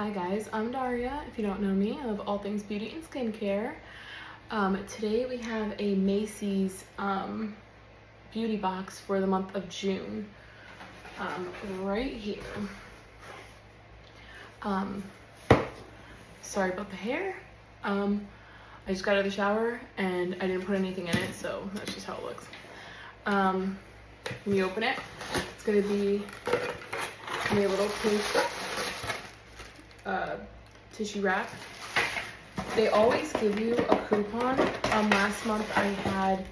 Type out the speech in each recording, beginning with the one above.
Hi guys, I'm Daria. If you don't know me, I love all things beauty and skincare. Today we have a Macys beauty box for the month of June. Right here. Sorry about the hair. I just got out of the shower and I didn't put anything in it, so that's just how it looks. When you open it, it's gonna be a little pink tissue wrap. They always give you a coupon. Last month I had,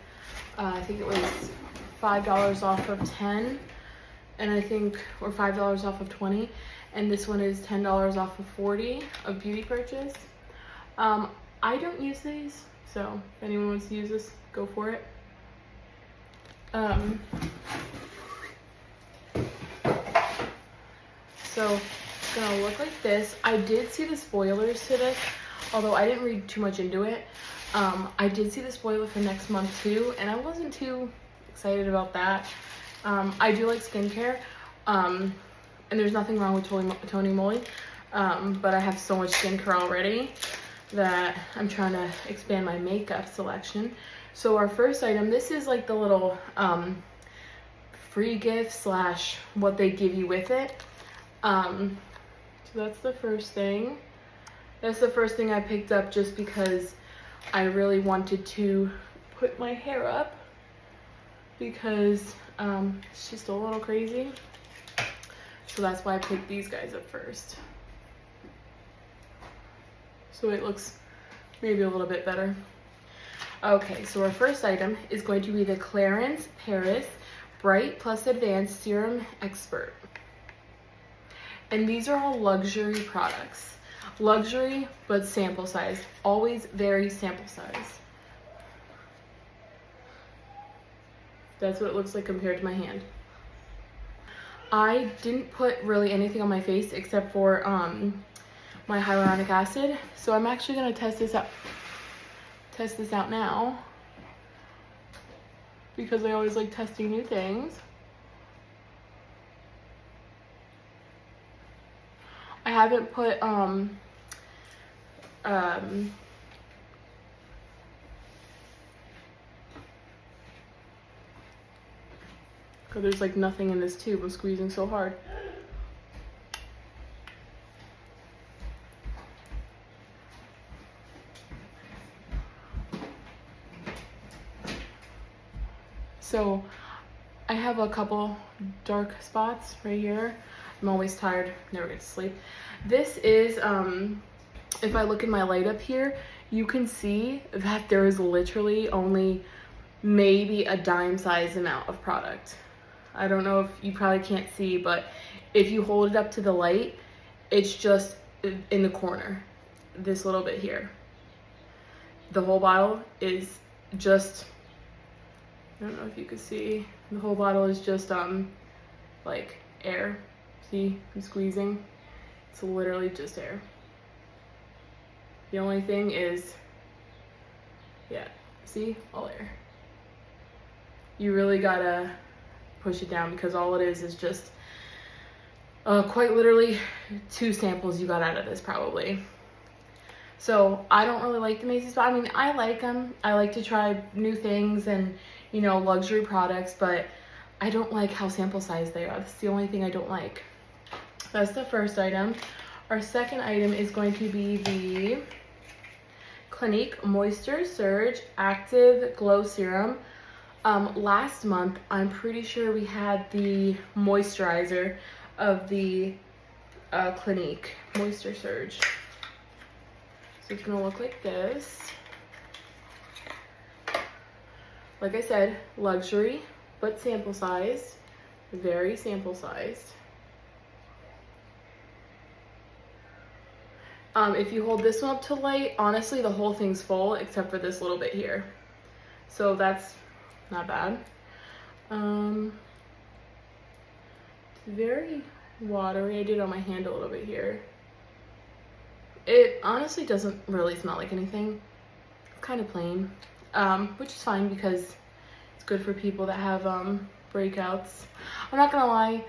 I think it was $5 off of 10, and I think, or $5 off of 20, and this one is $10 off of 40 of beauty purchase. I don't use these, so if anyone wants to use this, go for it. So it's gonna look like this. I did see the spoilers to this, although I didn't read too much into it. I did see the spoiler for next month too, and I wasn't too excited about that. I do like skincare, and there's nothing wrong with toning moly, but I have so much skincare already that I'm trying to expand my makeup selection. So our first item, this is like the little free gift slash what they give you with it. So that's the first thing. That's the first thing I picked up just because I really wanted to put my hair up because it's just a little crazy. So that's why I picked these guys up first. So it looks maybe a little bit better. Okay, so our first item is going to be the Clarins Paris Bright Plus Advanced Serum Expert. And these are all luxury products. Luxury, but sample size. Always very sample size. That's what it looks like compared to my hand. I didn't put really anything on my face except for my hyaluronic acid. So I'm actually gonna test this out now, because I always like testing new things. I haven't put because there's like nothing in this tube. I'm squeezing so hard. So I have a couple dark spots right here. I'm always tired, never get to sleep. This is, if I look in my light up here, you can see that there is literally only maybe a dime size amount of product. I don't know if you probably can't see, but if you hold it up to the light, it's just in the corner, this little bit here. The whole bottle is just, I don't know if you can see, the whole bottle is just like air. See, I'm squeezing. It's literally just air. The only thing is, yeah, see, all air. You really gotta push it down because all it is just quite literally 2 samples you got out of this probably. So I don't really like the Macys, but I mean, I like them. I like to try new things and, you know, luxury products, but I don't like how sample size they are. That's the only thing I don't like. That's the first item. Our second item is going to be the Clinique Moisture Surge Active Glow Serum. Last month, I'm pretty sure we had the moisturizer of the Clinique Moisture Surge. So it's gonna look like this. Like I said, luxury, but sample sized, very sample sized. If you hold this one up to light, honestly, the whole thing's full except for this little bit here. So that's not bad. It's very watery. I did on my hand a little bit here. It honestly doesn't really smell like anything. It's kind of plain, which is fine because it's good for people that have breakouts. I'm not gonna lie,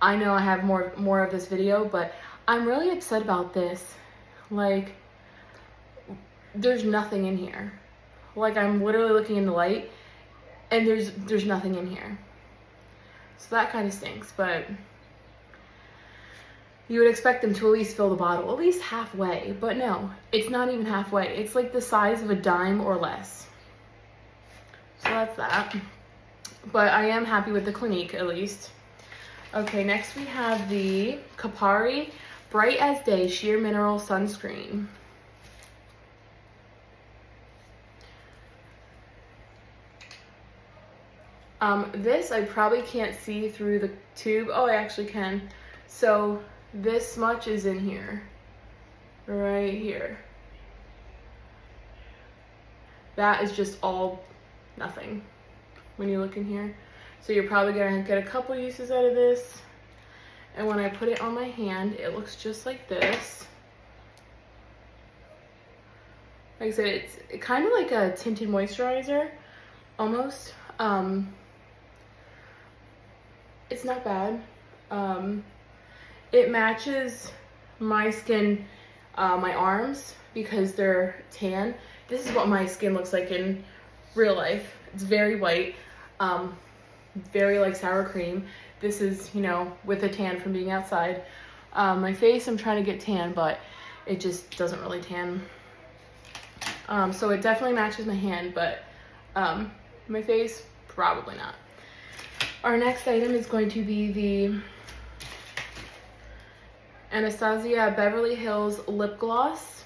I know I have more of this video, but I'm really upset about this. Like, there's nothing in here. Like, I'm literally looking in the light and there's nothing in here. So that kind of stinks, but you would expect them to at least fill the bottle, at least halfway, but no, it's not even halfway. It's like the size of a dime or less. So that's that. But I am happy with the Clinique, at least. Okay, next we have the Kapari Bright as Day Sheer Mineral Sunscreen. This I probably can't see through the tube. Oh, I actually can. So this much is in here, right here. That is just all nothing when you look in here. So you're probably gonna get a couple uses out of this. And when I put it on my hand, it looks just like this. Like I said, it's kind of like a tinted moisturizer, almost. It's not bad. It matches my skin, my arms, because they're tan. This is what my skin looks like in real life. It's very white, very like sour cream. This is, you know, with a tan from being outside. My face, I'm trying to get tan, but it just doesn't really tan. So it definitely matches my hand, but my face, probably not. Our next item is going to be the Anastasia Beverly Hills Lip Gloss.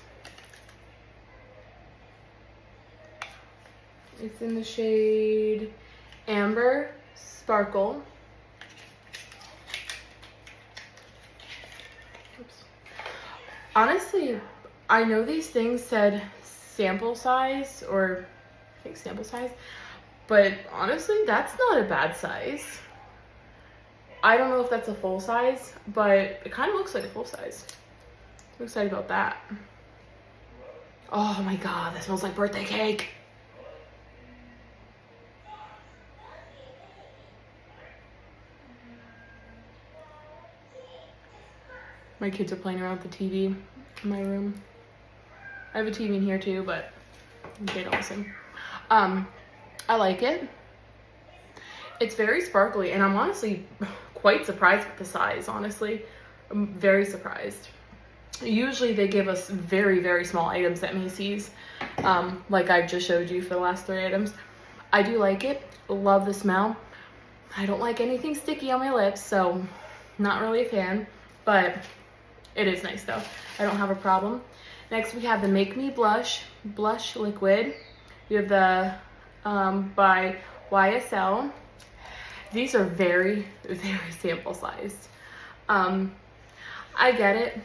It's in the shade Amber Sparkle. Oops. Honestly, I know these things said sample size, or I think sample size, but honestly, that's not a bad size. I don't know if that's a full size, but it kind of looks like a full size. I'm excited about that. Oh my God, that smells like birthday cake. My kids are playing around with the TV in my room. I have a TV in here too, but they don't listen. I like it. It's very sparkly, and I'm honestly quite surprised with the size, honestly. I'm very surprised. Usually they give us very, very small items at Macys, like I just showed you for the last 3 items. I do like it. Love the smell. I don't like anything sticky on my lips, so not really a fan, but it is nice though. I don't have a problem. Next we have the Make Me Blush Blush Liquid. We have the by YSL. These are very, very sample sized. I get it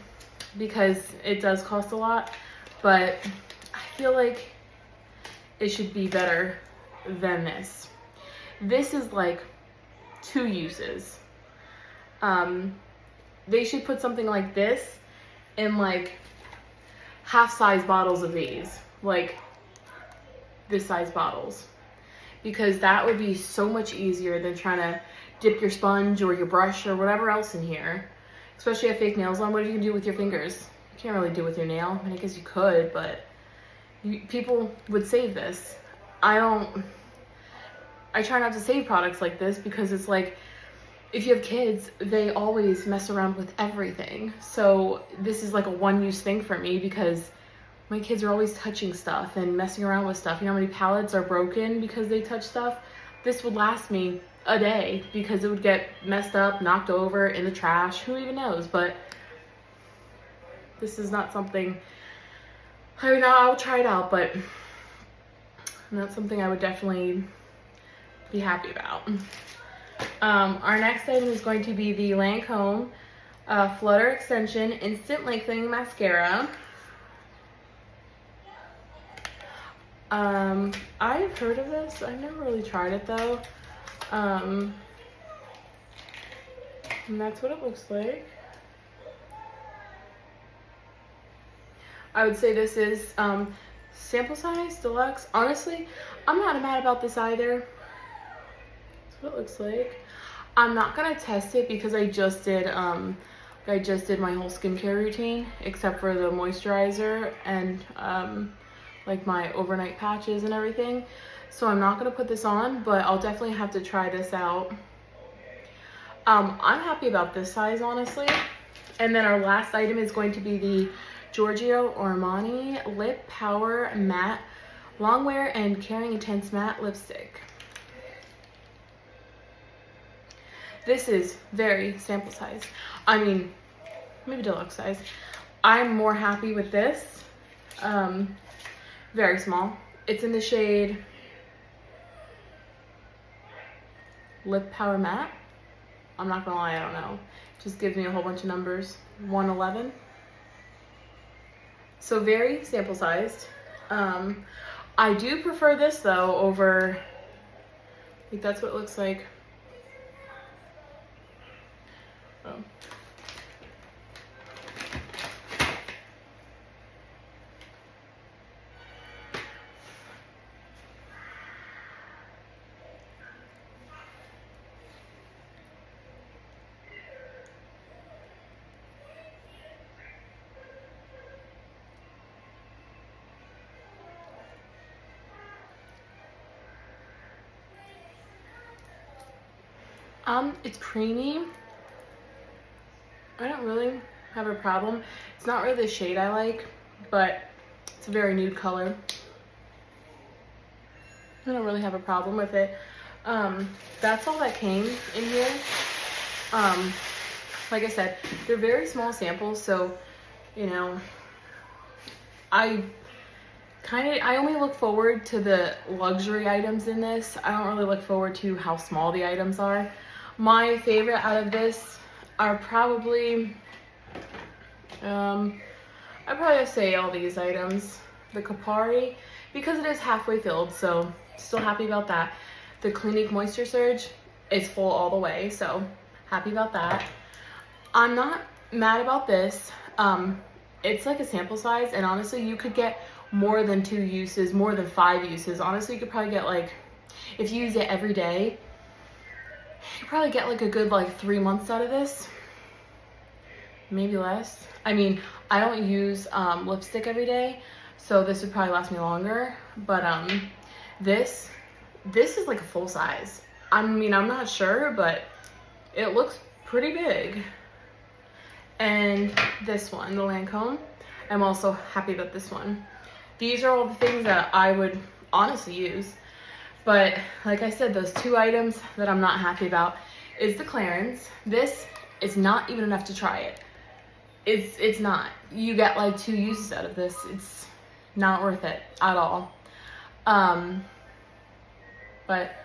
because it does cost a lot, but I feel like it should be better than this. This is like 2 uses. They should put something like this in like half-size bottles of these, like this size bottles, because that would be so much easier than trying to dip your sponge or your brush or whatever else in here. Especially if fake nails on, what are you gonna do with your fingers? You can't really do with your nail. I mean, I guess you could, but people would save this. I try not to save products like this because it's like, if you have kids, they always mess around with everything. So this is like a one-use thing for me because my kids are always touching stuff and messing around with stuff. You know how many palettes are broken because they touch stuff? This would last me a day because it would get messed up, knocked over, in the trash. Who even knows? But this is not something, I mean, I'll try it out, but not something I would definitely be happy about. Our next item is going to be the Lancome Flutter Extension Instant Lengthening Mascara. I've heard of this. I've never really tried it though. And that's what it looks like. I would say this is sample size, deluxe. Honestly, I'm not mad about this either. That's what it looks like. I'm not gonna test it because I just did I just did my whole skincare routine except for the moisturizer and like my overnight patches and everything. So I'm not gonna put this on, but I'll definitely have to try this out. I'm happy about this size, honestly. And then our last item is going to be the Giorgio Armani Lip Power Matte Longwear and Caring Intense Matte Lipstick. This is very sample size. I mean, maybe deluxe size. I'm more happy with this. Very small. It's in the shade Lip Power Matte. I'm not gonna lie, I don't know. It just gives me a whole bunch of numbers. 111. So very sample sized. I do prefer this though over, I think that's what it looks like. Oh. It's creamy. I don't really have a problem. It's not really the shade I like, but it's a very nude color. I don't really have a problem with it. That's all that came in here. Like I said, they're very small samples, so, you know, I only look forward to the luxury items in this. I don't really look forward to how small the items are. My favorite out of this are probably, I'd probably say all these items. The Kapari, because it is halfway filled, so still happy about that. The Clinique Moisture Surge is full all the way, so happy about that. I'm not mad about this. It's like a sample size, and honestly, you could get more than 2 uses, more than 5 uses. Honestly, you could probably get like, if you use it every day, you probably get like a good like 3 months out of this, maybe less. I mean, I don't use lipstick every day, so this would probably last me longer. But this is like a full size. I mean, I'm not sure, but it looks pretty big. And this one, the Lancome, I'm also happy about this one. These are all the things that I would honestly use. But like I said, those 2 items that I'm not happy about is the Clarins. This is not even enough to try it. It's not. You get like 2 uses out of this. It's not worth it at all. But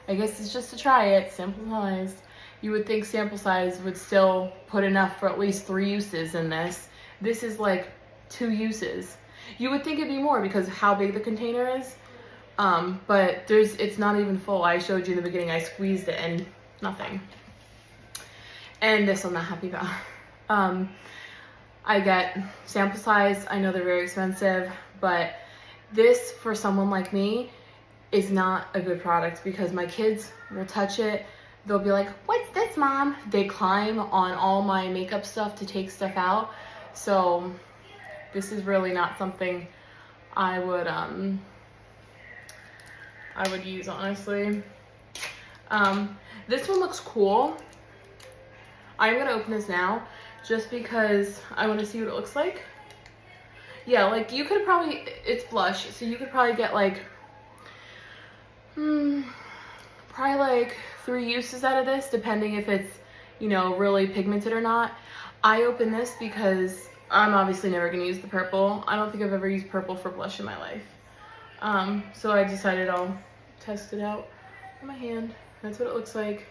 I guess it's just to try it, sample size. You would think sample size would still put enough for at least 3 uses in this. This is like 2 uses. You would think it'd be more because of how big the container is. But it's not even full. I showed you in the beginning, I squeezed it and nothing. And this I'm not happy about. I get sample size. I know they're very expensive, but this for someone like me is not a good product because my kids will touch it. They'll be like, "What's this, Mom?" They climb on all my makeup stuff to take stuff out. So this is really not something I would use, honestly. This one looks cool. I'm gonna open this now just because I want to see what it looks like. Yeah, like you could probably, it's blush, so you could probably get like, probably like 3 uses out of this, depending if it's, you know, really pigmented or not. I open this because I'm obviously never gonna use the purple. I don't think I've ever used purple for blush in my life. So I decided I'll test it out on my hand. That's what it looks like.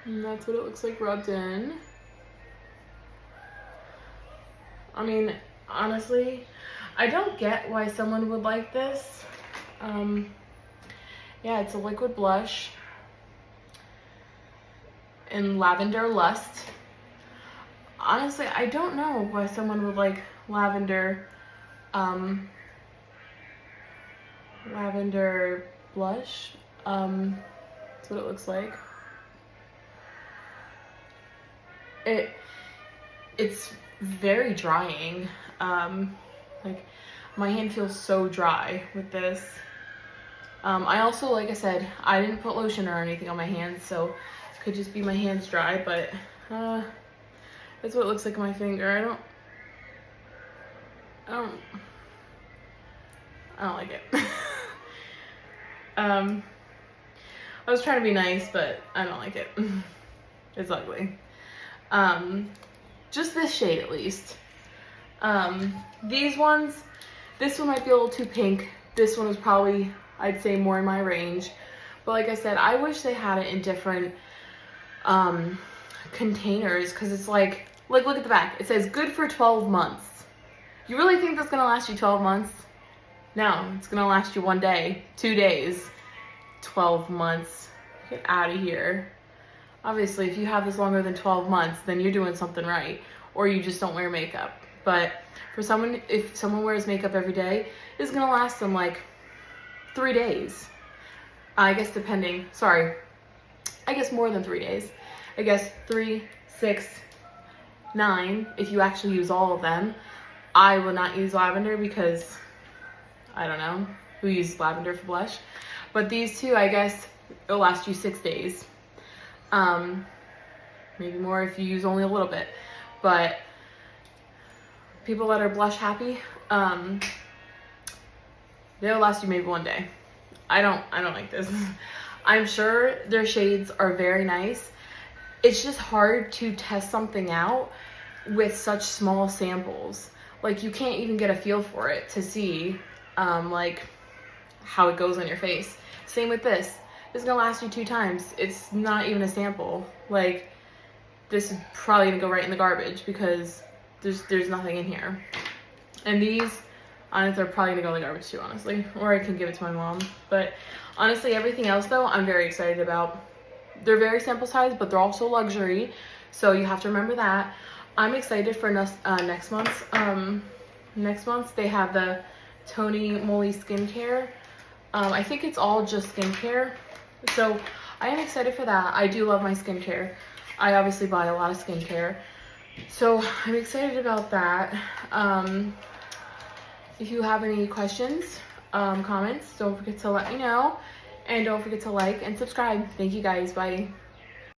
And that's what it looks like rubbed in. I mean, honestly, I don't get why someone would like this. Yeah, it's a liquid blush in Lavender Lust. Honestly, I don't know why someone would like lavender lavender blush. That's what it looks like. It's very drying. Like my hand feels so dry with this. I also, like I said, I didn't put lotion or anything on my hands, so it could just be my hands dry, but that's what it looks like on my finger. I don't like it. I was trying to be nice, but I don't like it. It's ugly. Just this shade at least. These ones, this one might be a little too pink. This one is probably, I'd say, more in my range. But like I said, I wish they had it in different containers, because it's like look at the back. It says good for 12 months. You really think that's gonna last you 12 months? No, it's gonna last you 1 day, 2 days, 12 months. Get out of here. Obviously, if you have this longer than 12 months, then you're doing something right, or you just don't wear makeup. But for someone, if someone wears makeup every day, it's gonna last them like 3 days. I guess depending, sorry, I guess more than 3 days. I guess 3, 6, 9, if you actually use all of them. I will not use lavender because, I don't know, who uses lavender for blush. But these two, I guess, it'll last you 6 days. Maybe more if you use only a little bit. But people that are blush happy, they'll last you maybe 1 day. I don't like this. I'm sure their shades are very nice. It's just hard to test something out with such small samples. Like, you can't even get a feel for it to see like how it goes on your face. Same with this. This is gonna last you 2 times. It's not even a sample. Like, this is probably gonna go right in the garbage because there's nothing in here. And these, honestly, they're probably gonna go in the garbage too, honestly. Or I can give it to my mom. But honestly, everything else though, I'm very excited about. They're very sample size, but they're also luxury. So you have to remember that. I'm excited for next month. Next month they have the Tony Moly skincare. I think it's all just skincare. So I am excited for that. I do love my skincare. I obviously buy a lot of skincare. So I'm excited about that. If you have any questions, comments, don't forget to let me know. And don't forget to like and subscribe. Thank you guys. Bye.